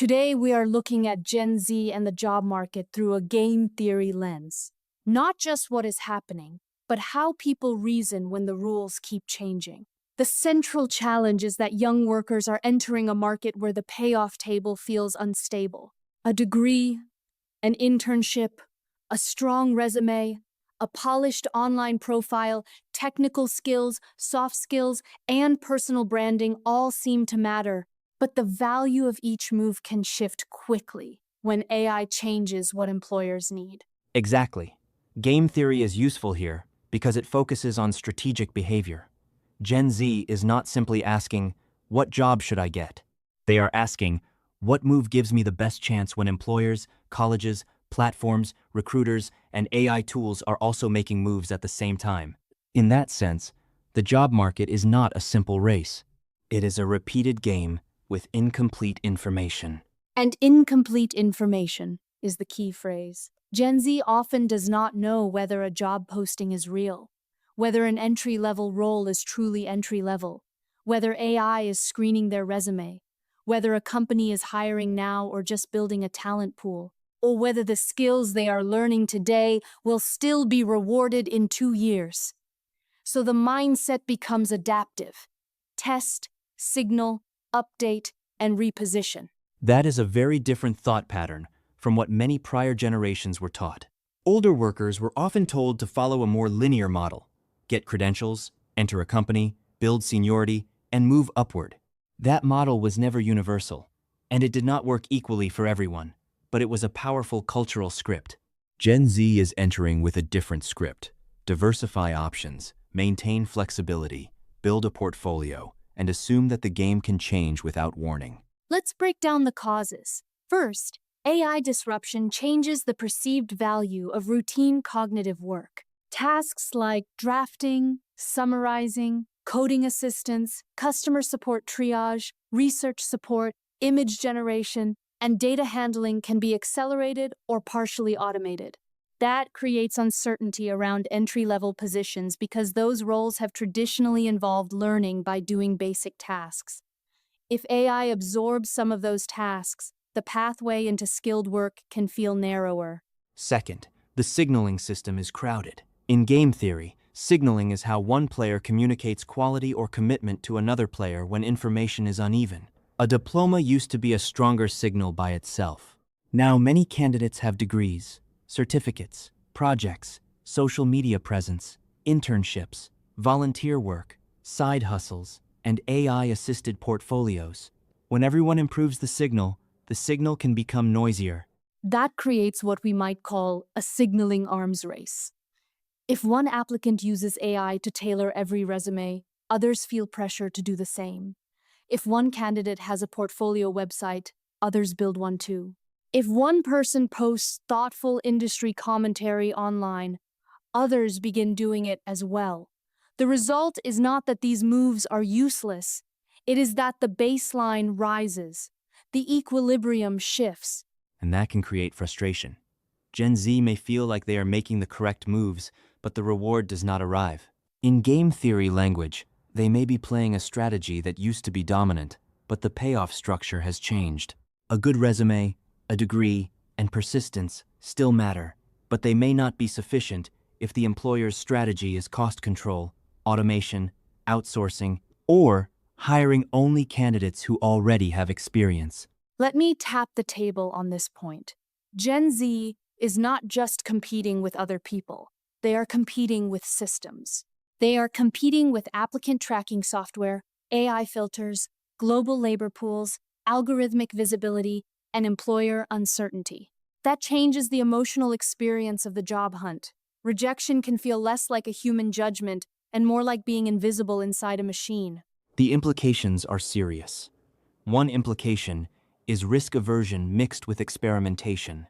Today, we are looking at Gen Z and the job market through a game theory lens. Not just what is happening, but how people reason when the rules keep changing. The central challenge is that young workers are entering a market where the payoff table feels unstable. A degree, an internship, a strong resume, a polished online profile, technical skills, soft skills, and personal branding all seem to matter, but the value of each move can shift quickly when AI changes what employers need. Exactly. Game theory is useful here because it focuses on strategic behavior. Gen Z is not simply asking, what job should I get? They are asking, what move gives me the best chance when employers, colleges, platforms, recruiters, and AI tools are also making moves at the same time? In that sense, the job market is not a simple race. It is a repeated game with incomplete information. And incomplete information is the key phrase. Gen Z often does not know whether a job posting is real, whether an entry-level role is truly entry-level, whether AI is screening their resume, whether a company is hiring now or just building a talent pool, or whether the skills they are learning today will still be rewarded in 2 years. So the mindset becomes adaptive. Test, signal, update, and reposition. That is a very different thought pattern from what many prior generations were taught. Older workers were often told to follow a more linear model: get credentials, enter a company, build seniority, and move upward. That model was never universal, and it did not work equally for everyone, but it was a powerful cultural script. Gen Z is entering with a different script: diversify options, maintain flexibility, build a portfolio, and assume that the game can change without warning. Let's break down the causes. First, AI disruption changes the perceived value of routine cognitive work. Tasks like drafting, summarizing, coding assistance, customer support triage, research support, image generation, and data handling can be accelerated or partially automated. That creates uncertainty around entry-level positions because those roles have traditionally involved learning by doing basic tasks. If AI absorbs some of those tasks, the pathway into skilled work can feel narrower. Second, the signaling system is crowded. In game theory, signaling is how one player communicates quality or commitment to another player when information is uneven. A diploma used to be a stronger signal by itself. Now many candidates have degrees, certificates, projects, social media presence, internships, volunteer work, side hustles, and AI-assisted portfolios. When everyone improves the signal can become noisier. That creates what we might call a signaling arms race. If one applicant uses AI to tailor every resume, others feel pressure to do the same. If one candidate has a portfolio website, others build one too. If one person posts thoughtful industry commentary online, others begin doing it as well. The result is not that these moves are useless. It is that the baseline rises. The equilibrium shifts. And that can create frustration. Gen Z may feel like they are making the correct moves, but the reward does not arrive. In game theory language, they may be playing a strategy that used to be dominant, but the payoff structure has changed. A good resume, a degree, and persistence still matter, but they may not be sufficient if the employer's strategy is cost control, automation, outsourcing, or hiring only candidates who already have experience. Let me tap the table on this point. Gen Z is not just competing with other people. They are competing with systems. They are competing with applicant tracking software, AI filters, global labor pools, algorithmic visibility, and employer uncertainty. That changes the emotional experience of the job hunt. Rejection can feel less like a human judgment and more like being invisible inside a machine. The implications are serious. One implication is risk aversion mixed with experimentation.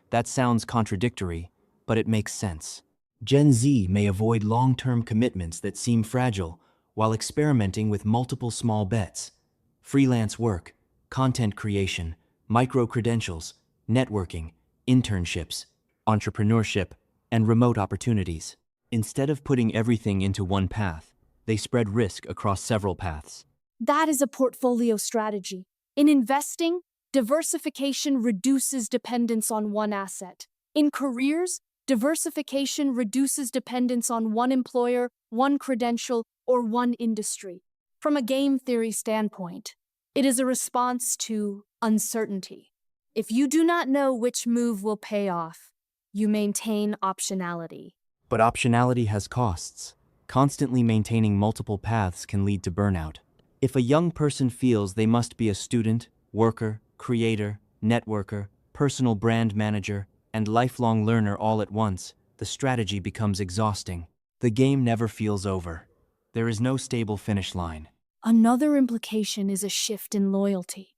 That sounds contradictory, but it makes sense. Gen Z may avoid long-term commitments that seem fragile while experimenting with multiple small bets: freelance work, content creation, micro-credentials, networking, internships, entrepreneurship, and remote opportunities. Instead of putting everything into one path, they spread risk across several paths. That is a portfolio strategy. In investing, Diversification reduces dependence on one asset. In careers, diversification reduces dependence on one employer, one credential, or one industry. From a game theory standpoint, it is a response to uncertainty. If you do not know which move will pay off, you maintain optionality. But optionality has costs. Constantly maintaining multiple paths can lead to burnout. If a young person feels they must be a student, worker, creator, networker, personal brand manager, and lifelong learner all at once, the strategy becomes exhausting. The game never feels over. There is no stable finish line. Another implication is a shift in loyalty.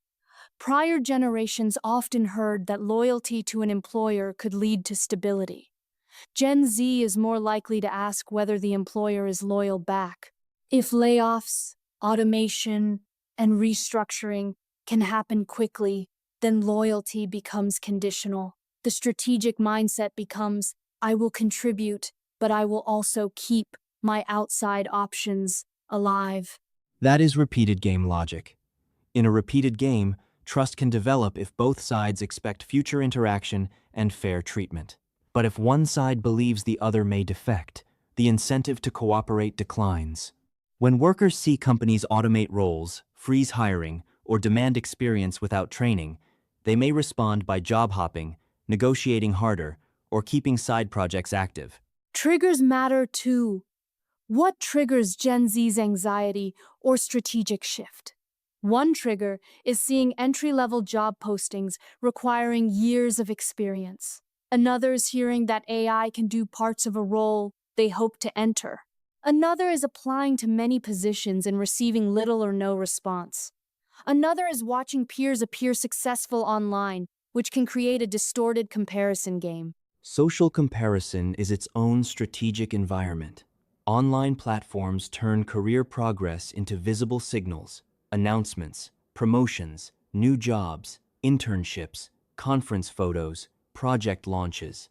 Prior generations often heard that loyalty to an employer could lead to stability. Gen Z is more likely to ask whether the employer is loyal back. If layoffs, automation, and restructuring can happen quickly, then loyalty becomes conditional. The strategic mindset becomes, I will contribute, but I will also keep my outside options alive. That is repeated game logic. In a repeated game, trust can develop if both sides expect future interaction and fair treatment. But if one side believes the other may defect, the incentive to cooperate declines. When workers see companies automate roles, freeze hiring, or demand experience without training, they may respond by job hopping, negotiating harder, or keeping side projects active. Triggers matter too. What triggers Gen Z's anxiety or strategic shift? One trigger is seeing entry-level job postings requiring years of experience. Another is hearing that AI can do parts of a role they hope to enter. Another is applying to many positions and receiving little or no response. Another is watching peers appear successful online, which can create a distorted comparison game. Social comparison is its own strategic environment. Online platforms turn career progress into visible signals, announcements, promotions, new jobs, internships, conference photos, project launches.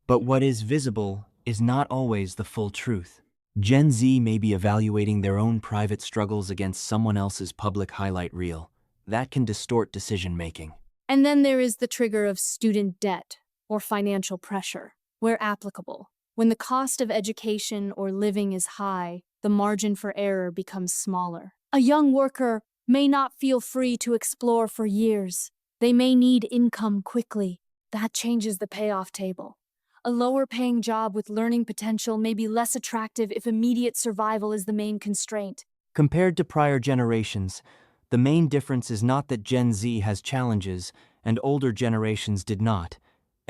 But what is visible is not always the full truth. Gen Z may be evaluating their own private struggles against someone else's public highlight reel. That can distort decision-making. And then there is the trigger of student debt or financial pressure, where applicable. When the cost of education or living is high, the margin for error becomes smaller. A young worker may not feel free to explore for years. They may need income quickly. That changes the payoff table. A lower-paying job with learning potential may be less attractive if immediate survival is the main constraint. Compared to prior generations, the main difference is not that Gen Z has challenges and older generations did not.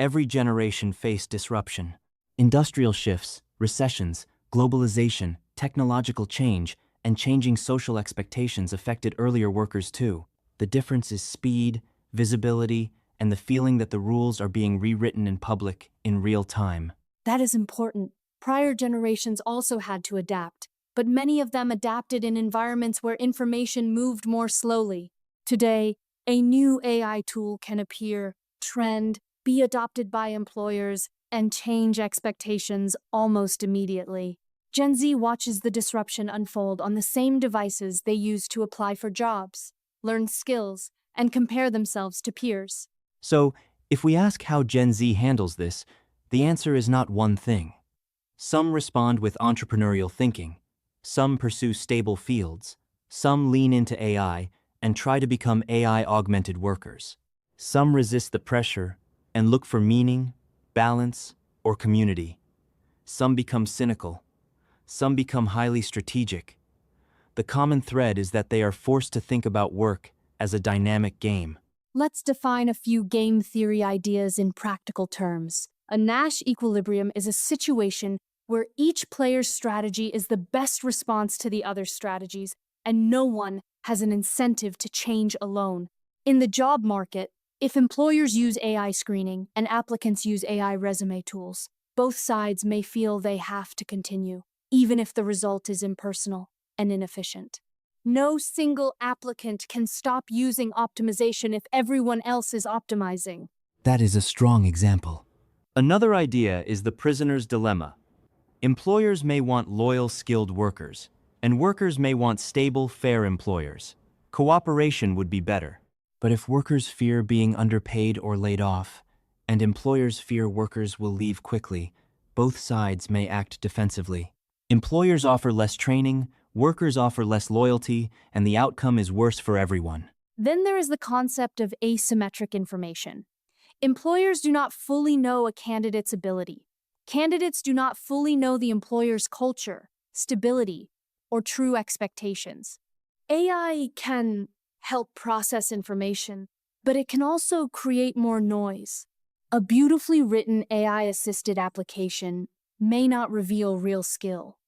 Every generation faced disruption. Industrial shifts, recessions, globalization, technological change, and changing social expectations affected earlier workers too. The difference is speed, visibility, and the feeling that the rules are being rewritten in public in real time. That is important. Prior generations also had to adapt, but many of them adapted in environments where information moved more slowly. Today, a new AI tool can appear, trend, be adopted by employers, and change expectations almost immediately. Gen Z watches the disruption unfold on the same devices they use to apply for jobs, learn skills, and compare themselves to peers. So, if we ask how Gen Z handles this, the answer is not one thing. Some respond with entrepreneurial thinking, some pursue stable fields, some lean into AI and try to become AI-augmented workers. Some resist the pressure and look for meaning, balance, or community. Some become cynical. Some become highly strategic. The common thread is that they are forced to think about work as a dynamic game. Let's define a few game theory ideas in practical terms. A Nash equilibrium is a situation where each player's strategy is the best response to the other strategies, and no one has an incentive to change alone. In the job market, if employers use AI screening and applicants use AI resume tools, both sides may feel they have to continue, even if the result is impersonal and inefficient. No single applicant can stop using optimization if everyone else is optimizing. That is a strong example. Another idea is the prisoner's dilemma. Employers may want loyal, skilled workers, and workers may want stable, fair employers. Cooperation would be better. But if workers fear being underpaid or laid off, and employers fear workers will leave quickly, both sides may act defensively. Employers offer less training, workers offer less loyalty, and the outcome is worse for everyone. Then there is the concept of asymmetric information. Employers do not fully know a candidate's ability. Candidates do not fully know the employer's culture, stability, or true expectations. AI can help process information, but it can also create more noise. A beautifully written AI-assisted application may not reveal real skill.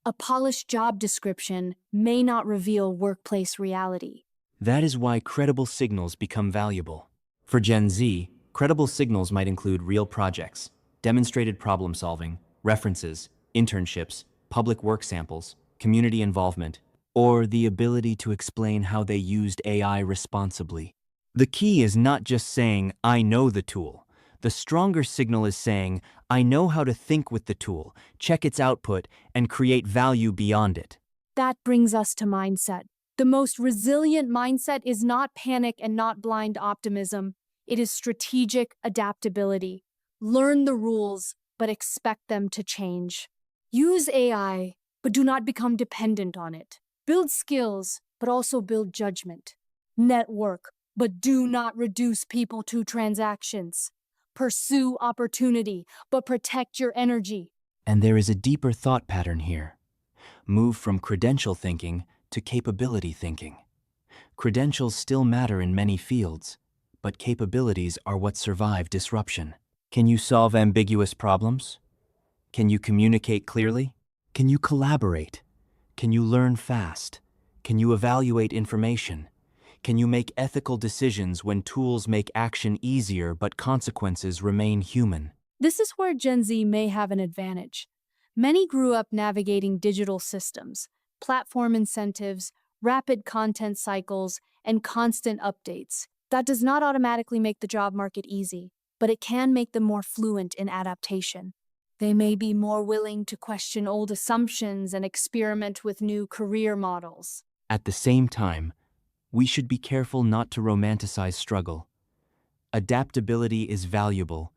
A polished job description may not reveal workplace reality. That is why credible signals become valuable. For Gen Z, credible signals might include real projects, demonstrated problem solving, references, internships, public work samples, community involvement, or the ability to explain how they used AI responsibly. The key is not just saying, "I know the tool." The stronger signal is saying, "I know how to think with the tool, check its output, and create value beyond it." That brings us to mindset. The most resilient mindset is not panic and not blind optimism. It is strategic adaptability. Learn the rules, but expect them to change. Use AI, but do not become dependent on it. Build skills, but also build judgment. Network, but do not reduce people to transactions. Pursue opportunity, but protect your energy. And there is a deeper thought pattern here. Move from credential thinking to capability thinking. Credentials still matter in many fields, but capabilities are what survive disruption. Can you solve ambiguous problems? Can you communicate clearly? Can you collaborate? Can you learn fast? Can you evaluate information? Can you make ethical decisions when tools make action easier but consequences remain human? This is where Gen Z may have an advantage. Many grew up navigating digital systems, platform incentives, rapid content cycles, and constant updates. That does not automatically make the job market easy, but it can make them more fluent in adaptation. They may be more willing to question old assumptions and experiment with new career models. At the same time, we should be careful not to romanticize struggle. Adaptability is valuable,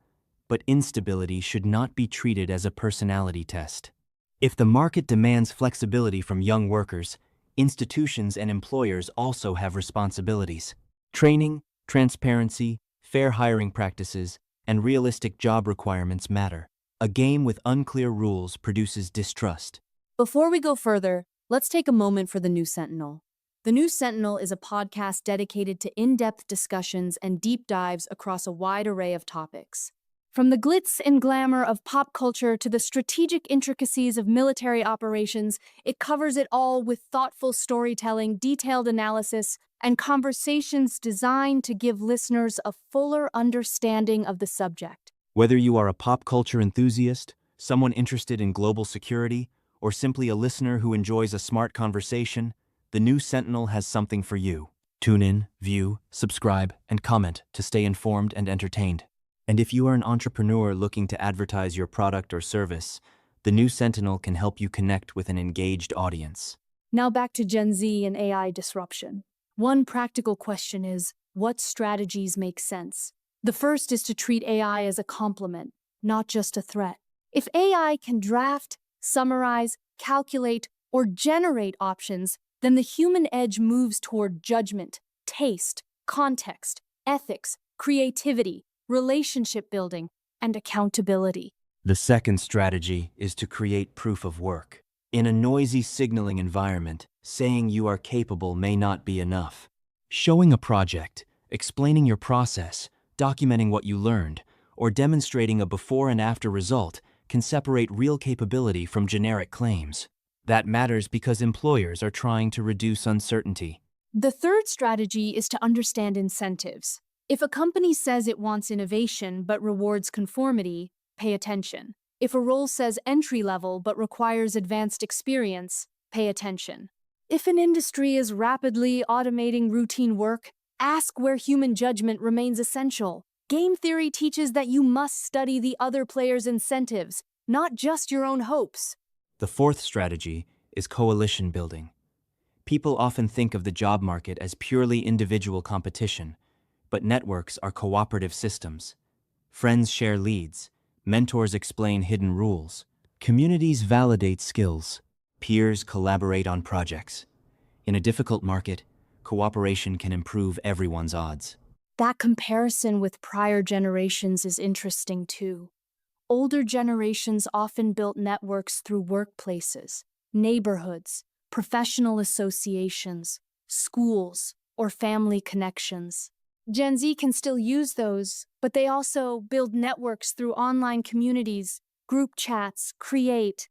but instability should not be treated as a personality test. If the market demands flexibility from young workers, institutions and employers also have responsibilities. Training, transparency, fair hiring practices, and realistic job requirements matter. A game with unclear rules produces distrust. Before we go further, let's take a moment for The New Sentinel. The New Sentinel is a podcast dedicated to in-depth discussions and deep dives across a wide array of topics. From the glitz and glamour of pop culture to the strategic intricacies of military operations, it covers it all with thoughtful storytelling, detailed analysis, and conversations designed to give listeners a fuller understanding of the subject. Whether you are a pop culture enthusiast, someone interested in global security, or simply a listener who enjoys a smart conversation, The New Sentinel has something for you. Tune in, view, subscribe, and comment to stay informed and entertained. And if you are an entrepreneur looking to advertise your product or service, The New Sentinel can help you connect with an engaged audience. Now back to Gen Z and AI disruption. One practical question is, what strategies make sense? The first is to treat AI as a complement, not just a threat. If AI can draft, summarize, calculate, or generate options, then the human edge moves toward judgment, taste, context, ethics, creativity, relationship building, and accountability. The second strategy is to create proof of work. In a noisy signaling environment, saying you are capable may not be enough. Showing a project, explaining your process, documenting what you learned, or demonstrating a before and after result can separate real capability from generic claims. That matters because employers are trying to reduce uncertainty. The third strategy is to understand incentives. If a company says it wants innovation but rewards conformity, pay attention. If a role says entry level but requires advanced experience, pay attention. If an industry is rapidly automating routine work, ask where human judgment remains essential. Game theory teaches that you must study the other player's incentives, not just your own hopes. The fourth strategy is coalition building. People often think of the job market as purely individual competition, but networks are cooperative systems. Friends share leads, mentors explain hidden rules, communities validate skills, peers collaborate on projects. In a difficult market, cooperation can improve everyone's odds. That comparison with prior generations is interesting too. Older generations often built networks through workplaces, neighborhoods, professional associations, schools, or family connections. Gen Z can still use those, but they also build networks through online communities, group chats, create